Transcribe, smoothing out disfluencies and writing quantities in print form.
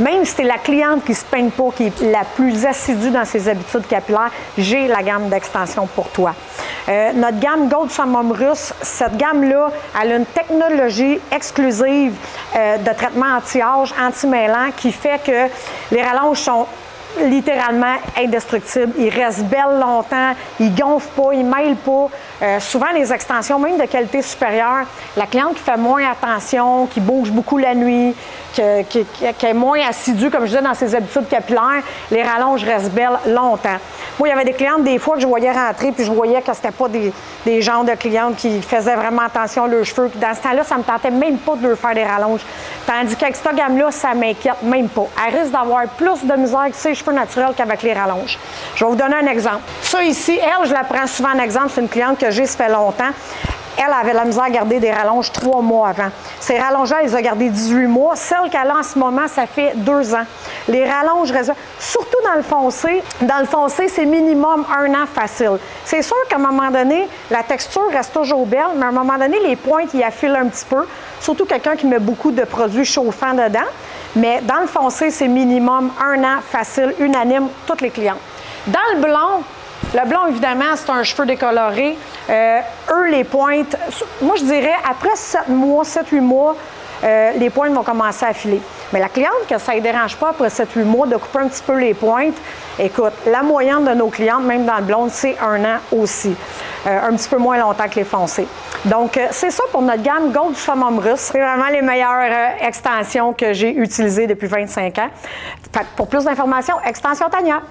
Même si tu es la cliente qui ne se peigne pas, qui est la plus assidue dans ses habitudes capillaires, j'ai la gamme d'extensions pour toi. Notre gamme Gold Summum Russe, cette gamme-là, elle a une technologie exclusive de traitement anti-âge, anti-mêlant, qui fait que les rallonges sont littéralement indestructibles. Ils restent belles longtemps, ils gonflent pas, ils mêlent pas. Souvent, les extensions, même de qualité supérieure, la cliente qui fait moins attention, qui bouge beaucoup la nuit, qui est moins assidue, comme je disais, dans ses habitudes capillaires, les rallonges restent belles longtemps. Moi, il y avait des clientes, des fois, que je voyais rentrer, puis je voyais que c'était pas des genres de clientes qui faisaient vraiment attention à leurs cheveux. Puis dans ce temps-là, ça me tentait même pas de leur faire des rallonges. Tandis qu'avec cette gamme-là, ça m'inquiète même pas. Elle risque d'avoir plus de misère avec ses cheveux naturels qu'avec les rallonges. Je vais vous donner un exemple. Ça ici, elle, je la prends souvent en exemple, c'est une cliente que j'ai, ça fait longtemps. Elle avait la misère à garder des rallonges 3 mois avant. Ces rallonges-là, elle les a gardées 18 mois. Celles qu'elle a en ce moment, ça fait 2 ans. Les rallonges, surtout dans le foncé, c'est minimum 1 an facile. C'est sûr qu'à un moment donné, la texture reste toujours belle, mais à un moment donné, les pointes, y affilent un petit peu. Surtout quelqu'un qui met beaucoup de produits chauffants dedans. Mais dans le foncé, c'est minimum 1 an facile, unanime, toutes les clientes. Dans le blond, évidemment, c'est un cheveu décoloré. Eux, les pointes, moi, je dirais, après 7-8 mois, les pointes vont commencer à filer. Mais la cliente, que ça ne dérange pas après 7-8 mois de couper un petit peu les pointes, écoute, la moyenne de nos clientes, même dans le blond, c'est 1 an aussi. Un petit peu moins longtemps que les foncés. Donc, c'est ça pour notre gamme Gold Summum Russe. C'est vraiment les meilleures extensions que j'ai utilisées depuis 25 ans. Fait, pour plus d'informations, Extension Tania.